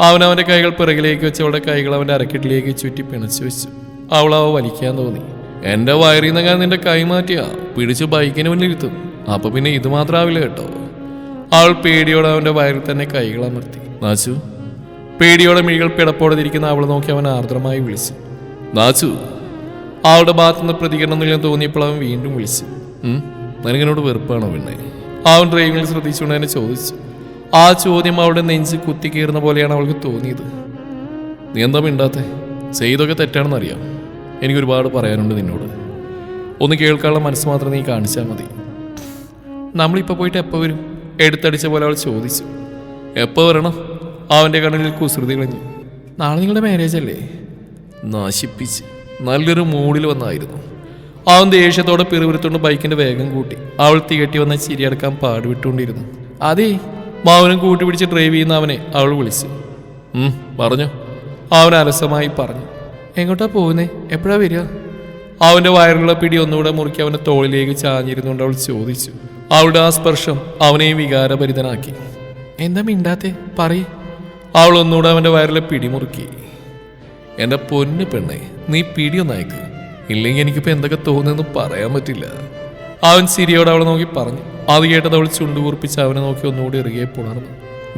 അവനവൻ്റെ കൈകൾ പിറകിലേക്ക് വെച്ച് അവളുടെ കൈകൾ അവൻ്റെ അരക്കെട്ടിലേക്ക് ചുറ്റി പിണച്ചു വെച്ചു. അവൾ അവ വലിക്കാൻ തോന്നി. എൻ്റെ വയറിൽ നിന്നങ്ങാൻ നിന്റെ കൈ മാറ്റിയാ പിടിച്ച് ബൈക്കിന് മുന്നിലിരുത്തും. അപ്പൊ പിന്നെ ഇത് മാത്രമാവില്ല കേട്ടോ. അവൾ പേടിയോടെ അവൻ്റെ വയറിൽ തന്നെ കൈകൾ അമർത്തി. നാച്ചു. പേടിയോടെ മിഴികൾ പിടപ്പോടെ തിരിക്കുന്ന അവളെ നോക്കി അവൻ ആർദ്രമായി വിളിച്ചു. നാച്ചു. അവളുടെ ഭാഗത്തുനിന്ന് പ്രതികരണമില്ലെന്ന് തോന്നിയപ്പോൾ അവൻ വീണ്ടും വിളിച്ചു. നിനക്കിനോട് വെറുപ്പാണോ പിന്നെ? അവൻ ഡ്രൈവിംഗിൽ ശ്രദ്ധിച്ചുകൊണ്ട് തന്നെ ചോദിച്ചു. ആ ചോദ്യം അവളുടെ നെഞ്ച് കുത്തിക്കീറുന്ന പോലെയാണ് അവൾക്ക് തോന്നിയത്. നീ എന്താ മിണ്ടാത്തെ? ചെയ്തൊക്കെ തെറ്റാണെന്നറിയാം. എനിക്കൊരുപാട് പറയാനുണ്ട് നിന്നോട്. ഒന്ന് കേൾക്കാനുള്ള മനസ്സ് മാത്രം നീ കാണിച്ചാൽ മതി. നമ്മളിപ്പോൾ പോയിട്ട് എപ്പോൾ വരും? എടുത്തടിച്ച പോലെ അവൾ ചോദിച്ചു. എപ്പോൾ വരണം? അവൻ്റെ കണ്ണിൽ കുസൃതി കളഞ്ഞു. നാളെ നിങ്ങളുടെ മാരേജ് അല്ലേ? നശിപ്പിച്ച് നല്ലൊരു മൂഡിൽ വന്നായിരുന്നു. അവൻ ദേഷ്യത്തോടെ പിറുപിറുത്തോണ്ട് ബൈക്കിന്റെ വേഗം കൂട്ടി. അവൾ തികട്ടി വന്ന ചിരിയടക്കാൻ പാടുവിട്ടുകൊണ്ടിരുന്നു. അതേ, മാവനും കൂട്ടിപ്പിടിച്ച് ഡ്രൈവ് ചെയ്യുന്ന അവനെ അവൾ വിളിച്ചു. പറഞ്ഞു. അവൻ അലസമായി പറഞ്ഞു. എങ്ങോട്ടാ പോകുന്നേ? എപ്പോഴാ വരിക? അവന്റെ വയറുള്ള പിടി ഒന്നുകൂടെ മുറുക്കി അവന്റെ തോളിലേക്ക് ചാഞ്ഞിരുന്നുകൊണ്ട് അവൾ ചോദിച്ചു. അവളുടെ ആ സ്പർശം അവനെയും വികാരഭരിതനാക്കി. എന്താ മിണ്ടാത്തെ? പറയ്. അവൾ ഒന്നുകൂടെ അവന്റെ വയറിലെ പിടിമുറുക്കി. എന്റെ പൊന്നു പെണ്ണെ, നീ പിടിയൊന്നയക്ക്, ഇല്ലെങ്കിൽ എനിക്കിപ്പോ എന്തൊക്കെ തോന്നുന്നു പറയാൻ പറ്റില്ല. അവൻ ചിരിയോടെ അവളെ നോക്കി പറഞ്ഞു. അത് കേട്ടത് അവൾ ചുണ്ടുകൂർപ്പിച്ച് അവനെ നോക്കി ഒന്നുകൂടി ഇറുകെ പുണർന്നു.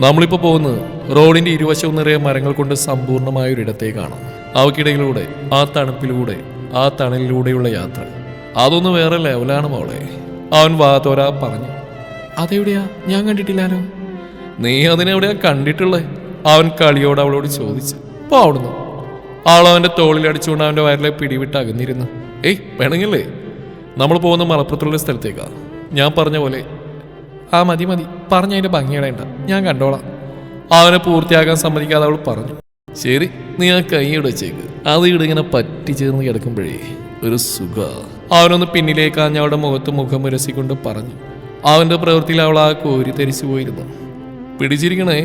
നമ്മളിപ്പോ പോകുന്നത് റോഡിന്റെ ഇരുവശവും നിറയെ മരങ്ങൾ കൊണ്ട് സമ്പൂർണമായ ഒരിടത്തേക്കാണ്. അവക്കിടയിലൂടെ, ആ തണുപ്പിലൂടെ, ആ തണലിലൂടെയുള്ള യാത്ര, അതൊന്നും വേറെ ലെവലാണ് മോളെ. അവൻ വാതോരാ പറഞ്ഞു. അതെവിടെയാ? ഞാൻ കണ്ടിട്ടില്ലാലോ. നീ അതിനെവിടെയാ കണ്ടിട്ടുള്ളേ? അവൻ കളിയോട് അവളോട് ചോദിച്ചു. പോ അവിടുന്ന്. അവൾ അവന്റെ തോളിൽ അടിച്ചുകൊണ്ട് അവന്റെ വയറിലെ പിടിവിട്ട് അകന്നിരുന്നു. വേണമെങ്കിലേ നമ്മൾ പോകുന്ന മലപ്പുറത്തുള്ള സ്ഥലത്തേക്കാ. ഞാൻ പറഞ്ഞ പോലെ. ആ മതി മതി, പറഞ്ഞ അതിന്റെ ഭംഗിയിടേണ്ട, ഞാൻ കണ്ടോളാം. അവനെ പൂർത്തിയാക്കാൻ സമ്മതിക്കാതെ അവൾ പറഞ്ഞു. ശരി, നീ ആ കൈയുടെ വെച്ചേക്ക്. അത് ഇങ്ങനെ പറ്റി ചേർന്ന് കിടക്കുമ്പോഴേ ഒരു സുഖ. അവനൊന്ന് പിന്നിലേക്ക് അവളുടെ മുഖത്ത് മുഖം ഉരസിക്കൊണ്ട് പറഞ്ഞു. അവന്റെ പ്രവൃത്തിയിൽ അവൾ ആ കോരി തരിച്ചു പോയിരുന്നു. പിടിച്ചിരിക്കണേ.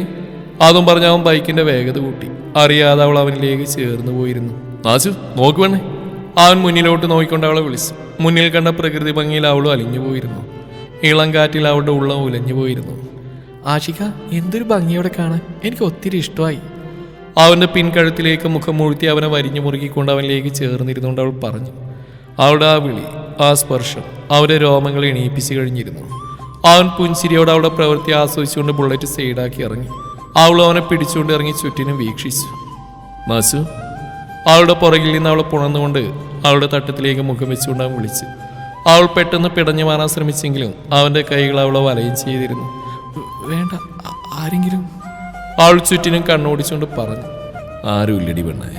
അതും പറഞ്ഞ അവൻ ബൈക്കിന്റെ വേഗത കൂട്ടി. അറിയാതെ അവൾ അവനിലേക്ക് ചേർന്ന് പോയിരുന്നു. നാച്ചു, നോക്ക് വേണേ. അവൻ മുന്നിലോട്ട് നോക്കിക്കൊണ്ട് അവളെ വിളിച്ചു. മുന്നിൽ കണ്ട പ്രകൃതി ഭംഗിയിൽ അവളും അലിഞ്ഞു പോയിരുന്നു. ഇളം കാറ്റിൽ അവളുടെ ഉള്ളം ഉലഞ്ഞു പോയിരുന്നു. ആഷിക, എന്തൊരു ഭംഗിയോടെ കാണാൻ, എനിക്ക് ഒത്തിരി ഇഷ്ടമായി. അവന്റെ പിൻകഴുത്തിലേക്ക് മുഖം മുഴുത്തി അവനെ വരിഞ്ഞു മുറുക്കിക്കൊണ്ട് അവനിലേക്ക് ചേർന്നിരുന്നുകൊണ്ട് അവൾ പറഞ്ഞു. അവളുടെ ആ വിളി, ആ സ്പർശം അവരുടെ രോമങ്ങളെ എണീപ്പിച്ചു കഴിഞ്ഞിരുന്നു. അവൻ പുഞ്ചിരിയോടെ അവളുടെ പ്രവൃത്തി ആസ്വദിച്ചുകൊണ്ട് ബുള്ളറ്റ് സൈഡാക്കി ഇറങ്ങി. അവൾ അവനെ പിടിച്ചുകൊണ്ട് ഇറങ്ങി ചുറ്റിനും വീക്ഷിച്ചു. നാച്ചു. അവളുടെ പുറകിൽ നിന്ന് അവളെ പുണർന്നുകൊണ്ട് അവളുടെ തട്ടത്തിലേക്ക് മുഖം വെച്ചുകൊണ്ട് അവൻ വിളിച്ചു. അവൾ പെട്ടെന്ന് പിടഞ്ഞു മാറാൻ ശ്രമിച്ചെങ്കിലും അവൻ്റെ കൈകൾ അവളെ വലയം ചെയ്തിരുന്നു. വേണ്ട, ആരെങ്കിലും. അവൾ ചുറ്റിനും കണ്ണോടിച്ചുകൊണ്ട് പറഞ്ഞു. ആരുമില്ലടി പെണ്ണേ.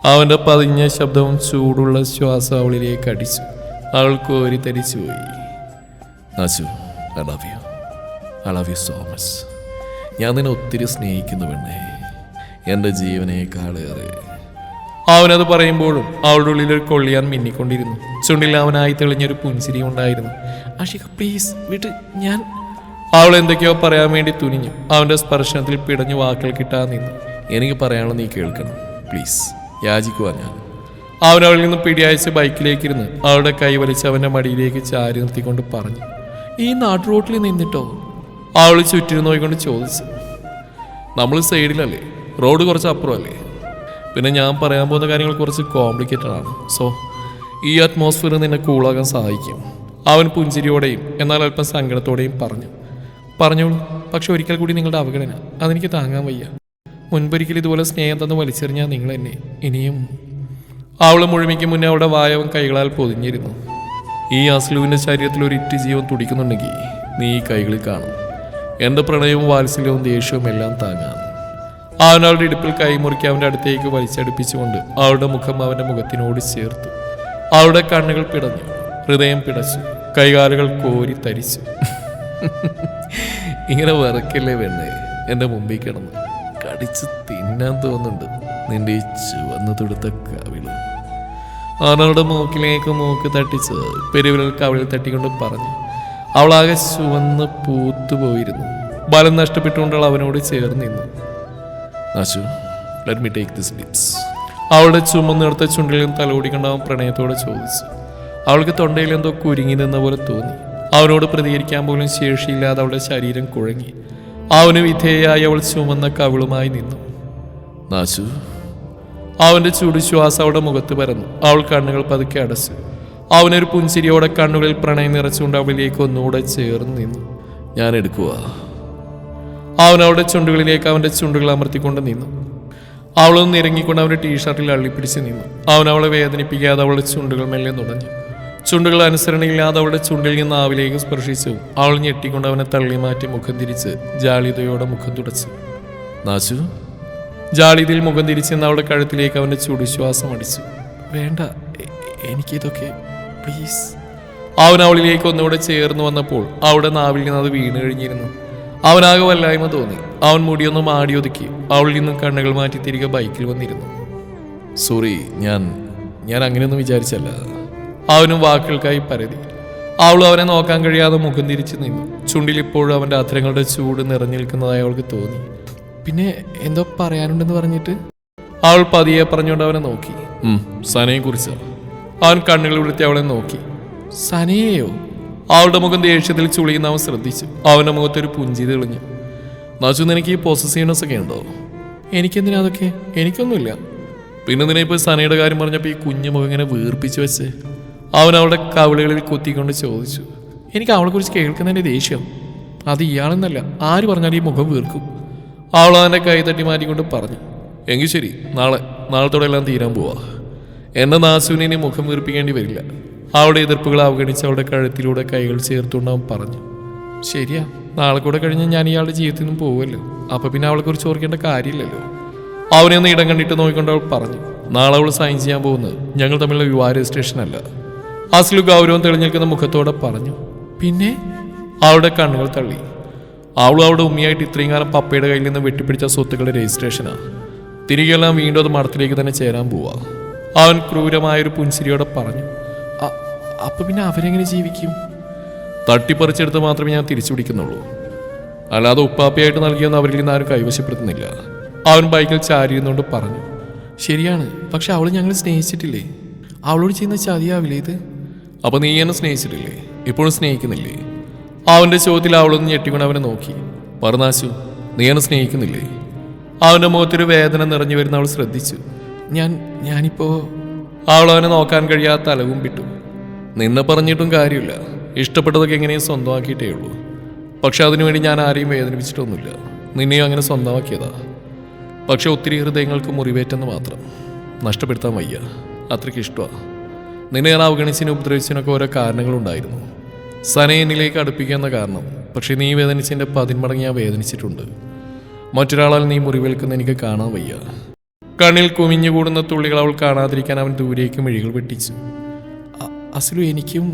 അവൻ്റെ പതിഞ്ഞ ശബ്ദവും ചൂടുള്ള ശ്വാസം അവളിലേക്ക് അടിച്ചു. അവൾ കോരി തരിച്ചുപോയി. Nashu, I love you so much. ഞാൻ നിന്നെ ഒത്തിരി സ്നേഹിക്കുന്നു പെണ്ണേ, എൻ്റെ ജീവനേക്കാളേറെ. അവനത് പറയുമ്പോഴും അവളുടെ ഉള്ളിലൊരു കൊള്ളിയാൻ മിന്നിക്കൊണ്ടിരുന്നു. ചുണ്ടിൽ അവനായി തെളിഞ്ഞൊരു പുഞ്ചിരി ഉണ്ടായിരുന്നു. ആഷിക പ്ലീസ് വിട്ട്, ഞാൻ... അവൾ എന്തൊക്കെയോ പറയാൻ വേണ്ടി തുനിഞ്ഞു. അവൻ്റെ സ്പർശനത്തിൽ പിടഞ്ഞു വാക്കുകൾ കിട്ടാൻ നിന്നു. എനിക്ക് പറയാനുള്ള നീ കേൾക്കണം പ്ലീസ്, യാചിക്കുവാ ഞാൻ. അവൻ അവളിൽ നിന്ന് പിടിയയച്ച് ബൈക്കിലേക്കിരുന്ന് അവളുടെ കൈ വലിച്ച് അവൻ്റെ മടിയിലേക്ക് ചാരി നിർത്തിക്കൊണ്ട് പറഞ്ഞു. ഈ നാട്ടു റോട്ടിൽ നിന്നിട്ടോ? അവൾ ചുറ്റിനും നോക്കിക്കൊണ്ട് ചോദിച്ചു. നമ്മൾ സൈഡിലല്ലേ, റോഡ് കുറച്ച് അപ്പുറമല്ലേ. പിന്നെ ഞാൻ പറയാൻ പോകുന്ന കാര്യങ്ങൾ കുറച്ച് കോംപ്ലിക്കേറ്റഡ് ആണ്. സോ ഈ അറ്റ്മോസ്ഫിയർ നിന്നെ കൂളാകാൻ സഹായിക്കും. അവൻ പുഞ്ചിരിയോടെയും എന്നാൽ അല്പം സങ്കടത്തോടെയും പറഞ്ഞോളൂ. പക്ഷെ ഒരിക്കൽ കൂടി നിങ്ങളുടെ അവഗണന അതെനിക്ക് താങ്ങാൻ വയ്യ. മുൻപൊരിക്കൽ ഇതുപോലെ സ്നേഹം തന്ന് വലിച്ചെറിഞ്ഞാൽ നിങ്ങൾ എന്നെ ഇനിയും... അവൾ മുഴുമിക്ക് മുന്നേ അവളുടെ വായവൻ കൈകളാൽ പൊതിഞ്ഞിരുന്നു. ഈ അസ്ലുവിൻ്റെ ശരീരത്തിൽ ഒരു ഇറ്റ് ജീവൻ തുടിക്കുന്നുണ്ടെങ്കിൽ നീ ഈ കൈകളിൽ കാണും. എൻ്റെ പ്രണയവും വാത്സല്യവും ദേഷ്യവും എല്ലാം താങ്ങാൻ. അവൻ അവളുടെ ഇടുപ്പിൽ കൈമുറുക്കി അവൻ്റെ അടുത്തേക്ക് വലിച്ചടുപ്പിച്ചുകൊണ്ട് അവളുടെ മുഖം അവൻ്റെ മുഖത്തിനോട് ചേർത്തു. അവളുടെ കണ്ണുകൾ പിടഞ്ഞു, ഹൃദയം പിടച്ചു, കൈകാലുകൾ കോരി തരിച്ചു. ഇങ്ങനെ വിറക്കല്ലേ വേണ്ടേ, എൻ്റെ മുമ്പിൽ കിടന്ന് കടിച്ച് തിന്നാൻ തോന്നുന്നുണ്ട് നിന്റെ ഈ ചുവന്ന് തൊടുത്ത കവിള്. അവനവളുടെ മൂക്കിലേക്ക് മൂക്ക് തട്ടിച്ച് പെരുവിരൽ കവിളിൽ തട്ടിക്കൊണ്ട് പറഞ്ഞു. അവളാകെ ചുവന്ന് പൂത്തുപോയിരുന്നു. ബലം നഷ്ടപ്പെട്ടുകൊണ്ട് അവനോട് ചേർന്ന് നിന്നു. Nashu, let me take this lips. അവളുടെ ചുമന്നെടുത്ത ചുണ്ടിലും തലോടിക്കൊണ്ട് അവൻ പ്രണയത്തോടെ ചോദിച്ചു. അവൾക്ക് തൊണ്ടയിൽ എന്തോ കുരുങ്ങി നിന്ന പോലെ തോന്നി. അവനോട് പ്രതികരിക്കാൻ പോലും ശേഷിയില്ലാതെ അവളുടെ ശരീരം കുഴങ്ങി. അവന് വിധേയായി അവൾ ചുമന്ന കവിളുമായി നിന്നു. നാശു. അവന്റെ ചുടുശ്വാസം അവളുടെ മുഖത്ത് പരന്നു. അവൾ കണ്ണുകൾ പതുക്കെ അടച്ചു. അവനൊരു പുഞ്ചിരിയോടെ കണ്ണുകളിൽ പ്രണയം നിറച്ചുകൊണ്ട് അവളിലേക്ക് ഒന്നുകൂടെ ചേർന്ന് നിന്നു. ഞാൻ എടുക്കുക. അവൻ അവളുടെ ചുണ്ടുകളിലേക്ക് അവന്റെ ചുണ്ടുകൾ അമർത്തിക്കൊണ്ട് നിന്നു. അവളൊന്ന് ഇറങ്ങിക്കൊണ്ട് അവന്റെ ടീഷർട്ടിൽ അള്ളിപ്പിടിച്ച് നിന്നു. അവൻ അവളെ വേദനിപ്പിക്കാതെ അവളുടെ ചുണ്ടുകൾ മെല്ലെ നുടഞ്ഞു. ചുണ്ടുകൾ അനുസരണയില്ലാതെ അവളുടെ ചുണ്ടിൽ നിന്ന് ആവിലേക്ക് സ്പർശിച്ചു. അവൾ ഞെട്ടിക്കൊണ്ട് അവനെ തള്ളി മാറ്റി മുഖം തിരിച്ച് ജാളിതയോടെ മുഖം തുടച്ചു. നാശു. ജാളിതയിൽ മുഖം തിരിച്ചെന്ന് അവളുടെ കഴുത്തിലേക്ക് അവന്റെ ചുടുശ്വാസം അടിച്ചു. വേണ്ട, എനിക്കിതൊക്കെ പ്ലീസ്. അവൻ അവളിലേക്ക് ഒന്നുകൂടെ ചേർന്ന് വന്നപ്പോൾ അവളുടെ നാവിൽ നിന്ന് അത് വീണ് കഴിഞ്ഞിരുന്നു. അവനാകെ വല്ലായ്മ തോന്നി. അവൻ മുടിയൊന്നും ആടിയൊതുക്കി അവളിൽ നിന്നും കണ്ണുകൾ മാറ്റി തിരികെ ബൈക്കിൽ വന്നിരുന്നു. സോറി, ഞാൻ അങ്ങനെയൊന്നും വിചാരിച്ചല്ല. അവനും വാക്കുകൾക്കായി പരതി. അവൾ അവനെ നോക്കാൻ കഴിയാതെ മുഖം തിരിച്ചു നിന്നു. ചുണ്ടിൽ ഇപ്പോഴും അവൻ്റെ അധരങ്ങളുടെ ചൂട് നിറഞ്ഞു നിൽക്കുന്നതായി അവൾക്ക് തോന്നി. പിന്നെ എന്തോ പറയാനുണ്ടെന്ന് പറഞ്ഞിട്ട് അവൾ പതിയെ പറഞ്ഞുകൊണ്ട് അവനെ നോക്കി. സനയെ കുറിച്ച്. അവൻ കണ്ണുകൾ വിടുത്തി അവളെ നോക്കി. സനയെയോ? അവളുടെ മുഖം ദേഷ്യത്തിൽ ചുളിയുന്ന അവൻ ശ്രദ്ധിച്ചു. അവൻ്റെ മുഖത്തൊരു പുഞ്ചിരി തെളിഞ്ഞു. നാച്ചു, നിനക്ക് ഈ പോസസീവ്നെസ് ഒക്കെ ഉണ്ടോ? എനിക്കെന്തിനാ അതൊക്കെ? എനിക്കൊന്നുമില്ല. പിന്നെ നിന്നെ ഇപ്പോൾ സനയുടെ കാര്യം പറഞ്ഞപ്പോൾ ഈ കുഞ്ഞു മുഖം ഇങ്ങനെ വീർപ്പിച്ചു വെച്ച് അവൻ അവളുടെ കവിളുകളിൽ കുത്തിക്കൊണ്ട് ചോദിച്ചു. എനിക്ക് അവളെക്കുറിച്ച് കേൾക്കുന്നതിൻ്റെ ദേഷ്യം. അത് ഇയാളെന്നല്ല, ആര് പറഞ്ഞാലും ഈ മുഖം വീർക്കും. അവൾ അവൻ്റെ കൈ തട്ടി മാറ്റിക്കൊണ്ട് പറഞ്ഞു. എങ്കിൽ ശരി, നാളത്തോടെ എല്ലാം തീരാൻ പോവാ. എന്നെ നാസുവിനെ ഇനി മുഖം വീർപ്പിക്കേണ്ടി വരില്ല. അവളുടെ എതിർപ്പുകൾ അവഗണിച്ച് അവളുടെ കഴുത്തിലൂടെ കൈകൾ ചേർത്തുകൊണ്ട് അവൻ പറഞ്ഞു. ശരിയാ, നാളെ കൂടെ കഴിഞ്ഞ് ഞാൻ ഇയാളുടെ ജീവിതത്തിൽ നിന്നും പോവുമല്ലോ. അപ്പം പിന്നെ അവളെക്കുറിച്ച് ഓർക്കേണ്ട കാര്യമില്ലല്ലോ. അവനെ ഒന്ന് ഇടം കണ്ടിട്ട് നോക്കിക്കൊണ്ട് അവൾ പറഞ്ഞു. നാളെ അവൾ സൈൻ ചെയ്യാൻ പോകുന്നത് ഞങ്ങൾ തമ്മിലുള്ള വിവാഹ രജിസ്ട്രേഷൻ അല്ല. അസ്ലു ഗൗരവം തെളിഞ്ഞിരിക്കുന്ന മുഖത്തോടെ പറഞ്ഞു. പിന്നെ? അവളുടെ കണ്ണുകൾ തള്ളി. അവളും അവളുടെ ഉമ്മിയായിട്ട് ഇത്രയും കാലം പപ്പയുടെ കയ്യിൽ നിന്ന് വെട്ടിപ്പിടിച്ച സ്വത്തുക്കളുടെ രജിസ്ട്രേഷനാണ്. തിരികെല്ലാം വീണ്ടും അത് മഠത്തിലേക്ക് തന്നെ ചേരാൻ പോവാ. അവൻ ക്രൂരമായൊരു പുൻസിരിയോടെ പറഞ്ഞു. അപ്പൊ പിന്നെ അവരെങ്ങനെ ജീവിക്കും? തട്ടിപ്പറിച്ചെടുത്ത് മാത്രമേ ഞാൻ തിരിച്ചു പിടിക്കുന്നുള്ളൂ. അല്ലാതെ ഉപ്പാപ്പയായിട്ട് നൽകിയൊന്നും അവരിൽ നിന്ന് ആരും കൈവശപ്പെടുത്തുന്നില്ല. അവൻ ബൈക്കിൽ ചാരിയിരുന്നുകൊണ്ട് പറഞ്ഞു. ശരിയാണ്, പക്ഷെ അവൾ ഞങ്ങൾ സ്നേഹിച്ചിട്ടില്ലേ? അവളോട് ചെയ്യുന്ന ചതിയാവില്ലേ ഇത്? അപ്പൊ നീ എന്നെ സ്നേഹിച്ചിട്ടില്ലേ? ഇപ്പോഴും സ്നേഹിക്കുന്നില്ലേ? അവന്റെ ചോദ്യത്തിൽ അവളൊന്ന് ഞെട്ടിക്കൊണ്ട് അവനെ നോക്കി. പറഞ്ഞാശു, നീ എന്നെ സ്നേഹിക്കുന്നില്ലേ? അവന്റെ മുഖത്തൊരു വേദന നിറഞ്ഞു വരുന്ന അവൾ ശ്രദ്ധിച്ചു. ഞാനിപ്പോ... അവൾ അവനെ നോക്കാൻ കഴിയാത്ത തലവും വിട്ടു. നിന്നെ പറഞ്ഞിട്ടും കാര്യമില്ല. ഇഷ്ടപ്പെട്ടതൊക്കെ എങ്ങനെയും സ്വന്തമാക്കിയിട്ടേ ഉള്ളൂ. പക്ഷെ അതിനുവേണ്ടി ഞാൻ ആരെയും വേദനിപ്പിച്ചിട്ടൊന്നുമില്ല. നിന്നെയും അങ്ങനെ സ്വന്തമാക്കിയതാ. പക്ഷെ ഒത്തിരി ഹൃദയങ്ങൾക്ക് മുറിവേറ്റെന്ന് മാത്രം. നഷ്ടപ്പെടുത്താൻ വയ്യ, അത്രയ്ക്ക് ഇഷ്ടമാണ്. നിന്നെ ഞാൻ അവഗണിച്ചതിനും ഉപദ്രവിച്ചതിനൊക്കെ ഓരോ കാരണങ്ങളുണ്ടായിരുന്നു. സനയെ എന്നിലേക്ക് അടുപ്പിക്കുന്ന കാരണം. പക്ഷെ നീ വേദനിച്ചതിൻ്റെ 10 മടങ്ങ് ഞാൻ വേദനിച്ചിട്ടുണ്ട്. മറ്റൊരാളാൽ നീ മുറിവേൽക്കുന്ന എനിക്ക് കാണാൻ വയ്യ. കണ്ണിൽ കുമിഞ്ഞുകൂടുന്ന തുള്ളികൾ അവൾ കാണാതിരിക്കാൻ അവൻ ദൂരേക്ക് മിഴികൾ വെട്ടിച്ചു. അസ്ലു, എനിക്കും.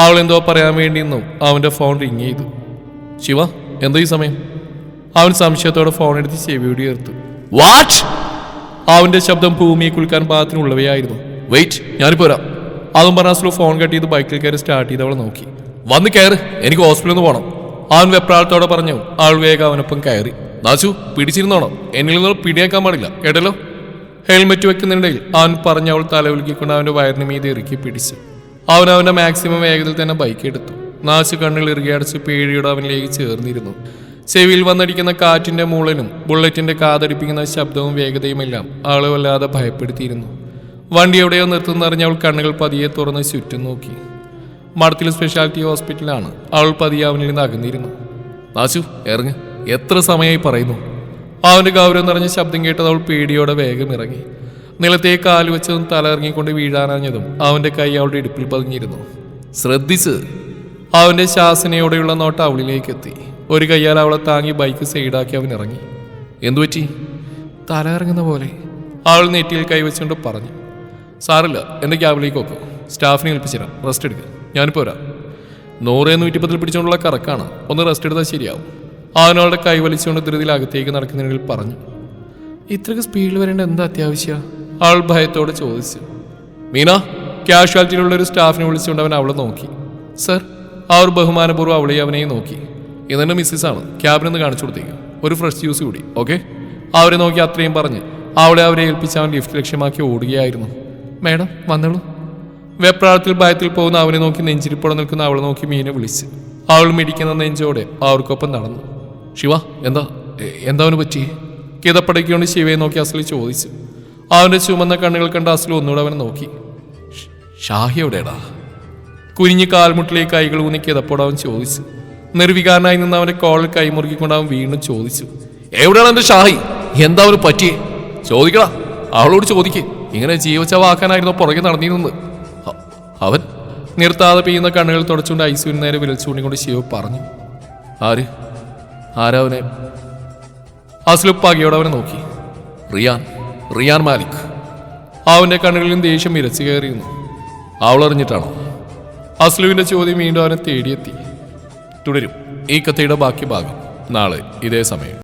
അവൾ എന്തോ പറയാൻ വേണ്ടിയെന്നും അവൻ്റെ ഫോൺ റിങ് ചെയ്തു. ശിവ, എന്തോ ഈ സമയം? അവൻ സംശയത്തോടെ ഫോൺ എടുത്ത് ചെവിയോടി ചേർത്തു. വാട്ട്? അവൻ്റെ ശബ്ദം ഭൂമിയെ കുലുക്കാൻ പാകത്തിനുള്ളവയായിരുന്നു. വെയിറ്റ്, ഞാനിപ്പോ വരാം. അതും പറഞ്ഞ അസ്ലു ഫോൺ കട്ട് ചെയ്ത് ബൈക്കിൽ കയറി സ്റ്റാർട്ട് ചെയ്ത് അവളെ നോക്കി. വന്ന് കയറ്, എനിക്ക് ഹോസ്പിറ്റലിൽ നിന്ന് പോകണം. അവൻ വെപ്രാളത്തോടെ പറഞ്ഞു. അവൾ വേഗം അവനൊപ്പം കയറി. നാച്ചു, പിടിച്ചിരുന്നോണം, എന്നിൽ നിന്ന് പിടിയേക്കാൻ പാടില്ല, കേട്ടല്ലോ. ഹെൽമെറ്റ് വെക്കുന്നിടയിൽ അവൻ പറഞ്ഞ് അവൾ തലവുലുക്കിക്കൊണ്ട് അവൻ്റെ വയറിന് മീതെ ഇറുക്കി പിടിച്ചു. അവൻ അവൻ്റെ മാക്സിമം വേഗത്തിൽ തന്നെ ബൈക്ക് എടുത്തു. നാച്ചു കണ്ണിൽ ഇറുകിയടച്ച് പേടിയോടെ അവനിലേക്ക് ചേർന്നിരുന്നു. ചെവിയിൽ വന്നടിക്കുന്ന കാറ്റിൻ്റെ മൂളലും ബുള്ളറ്റിൻ്റെ കാതടിപ്പിക്കുന്ന ശബ്ദവും വേഗതയുമെല്ലാം ആളെ വല്ലാതെ ഭയപ്പെടുത്തിയിരുന്നു. വണ്ടി എവിടെയോ നിർത്തുന്നറിഞ്ഞ് അവൾ കണ്ണുകൾ പതിയെ തുറന്ന് ചുറ്റും നോക്കി. മഠത്തിൽ സ്പെഷ്യാലിറ്റി ഹോസ്പിറ്റലാണ്. അവൾ പതിയെ അവനിൽ നിന്ന് അകന്നിരുന്നു. നാച്ചു, ഇറങ്ങ്, എത്ര സമയമായി പറയുന്നു. അവൻ്റെ ഗൗരവം നിറഞ്ഞ ശബ്ദം കേട്ടത് അവൾ പേടിയോടെ വേഗം ഇറങ്ങി. നിലത്തേക്ക് കാല് വെച്ചതും തല ഇറങ്ങിക്കൊണ്ട് വീഴാനഞ്ഞതും അവൻ്റെ കൈ അവളുടെ ഇടുപ്പിൽ പതിഞ്ഞിരുന്നു. ശ്രദ്ധിച്ച്. അവൻ്റെ ശാസനയോടെയുള്ള നോട്ടം അവളിലേക്ക് എത്തി. ഒരു കൈയാൽ അവളെ താങ്ങി ബൈക്ക് സൈഡാക്കി അവൻ ഇറങ്ങി. എന്തുപറ്റി? തല ഇറങ്ങുന്ന പോലെ അവൾ നെറ്റിയിൽ കൈവച്ചുകൊണ്ട് പറഞ്ഞു. സാറില്ല, എൻ്റെ ക്യാബിലേക്ക് വെക്കോ, സ്റ്റാഫിനെ ഏൽപ്പിച്ചിരാം, റെസ്റ്റ് എടുക്കുക, ഞാനിപ്പോൾ വരാം. 100-110 പിടിച്ചുകൊണ്ടുള്ള കറക്കാണ്, ഒന്ന് റെസ്റ്റ് എടുത്താൽ ശരിയാവും. അവനവളുടെ കൈ വലിച്ചുകൊണ്ട് ധൃതിയിൽ അകത്തേക്ക് നടക്കുന്നതിനിടയിൽ പറഞ്ഞു. ഇത്രയ്ക്ക് സ്പീഡിൽ വരേണ്ട എന്താ അത്യാവശ്യം? അവൾ ഭയത്തോടെ ചോദിച്ചു. മീന, കാഷ്വാലിറ്റിയിലുള്ള ഒരു സ്റ്റാഫിനെ വിളിച്ചുകൊണ്ട് അവൻ അവളെ നോക്കി. സർ. അവർ ബഹുമാനപൂർവ്വം അവനെയും നോക്കി. ഇതെന്നെ മിസ്സിസാണ്, ക്യാബിനൊന്ന് കാണിച്ചു കൊടുത്തേക്ക്, ഒരു ഫ്രഷ് ജ്യൂസ് കൂടി, ഓക്കെ? അവരെ നോക്കി അത്രയും പറഞ്ഞ് അവരെ ഏൽപ്പിച്ച് അവൻ ലിഫ്റ്റ് ലക്ഷ്യമാക്കി ഓടുകയായിരുന്നു. മേഡം വന്നോളൂ. വെപ്രാളത്തിൽ ഭയത്തിൽ പോകുന്ന അവനെ നോക്കി നെഞ്ചിരിപ്പോടെ നിൽക്കുന്ന അവളെ നോക്കി മീനെ വിളിച്ച് അവൾ മിടിക്കുന്ന നെഞ്ചോടെ അവർക്കൊപ്പം നടന്നു. ശിവ, എന്താ അവന് പറ്റി? കിതപ്പടയ്ക്കൊണ്ട് ശിവയെ നോക്കി അസ്ലി ചോദിച്ചു. അവൻ്റെ ചുമന്ന കണ്ണുകൾ കണ്ട അസ്ലു ഒന്നുകൂടെ അവനെ നോക്കി. ഷാഹി എവിടെയാടാ? കുനിഞ്ഞ് കാൽമുട്ടിലേക്ക് കൈകൾ ഊന്നി കിതപ്പോടെ അവൻ ചോദിച്ചു. നിർവികാരനായി നിന്ന് അവൻ്റെ കോളിൽ കൈമുറുക്കിക്കൊണ്ട് അവൻ വീണ്ടും ചോദിച്ചു. എവിടെയാണ് എൻ്റെ ഷാഹി? എന്താ അവന് പറ്റിയേ? ചോദിക്കടാ, അവളോട് ചോദിക്കേ. ഇങ്ങനെ ജീവച്ച വാക്കാനായിരുന്നു പുറകെ നടന്നിരുന്നത്. അവൻ നിർത്താതെ പെയ്യുന്ന കണ്ണുകൾ തുടച്ചുകൊണ്ട് ഐസുവിന് നേരെ വിരൽ ചൂണ്ടിക്കൊണ്ട് ശിവ പറഞ്ഞു. ആരാവനെ? അസ്ലു പകയോടെ അവനെ നോക്കി. റിയാൻ മാലിക്. അവൻ്റെ കണ്ണുകളിലും ദേഷ്യം ഇരച്ചു കയറിയിരുന്നു. അവളറിഞ്ഞിട്ടാണോ? അസ്ലുവിൻ്റെ ചോദ്യം വീണ്ടും അവനെ തേടിയെത്തി. തുടരും ഈ കഥയുടെ ബാക്കി ഭാഗം നാളെ ഇതേ സമയം.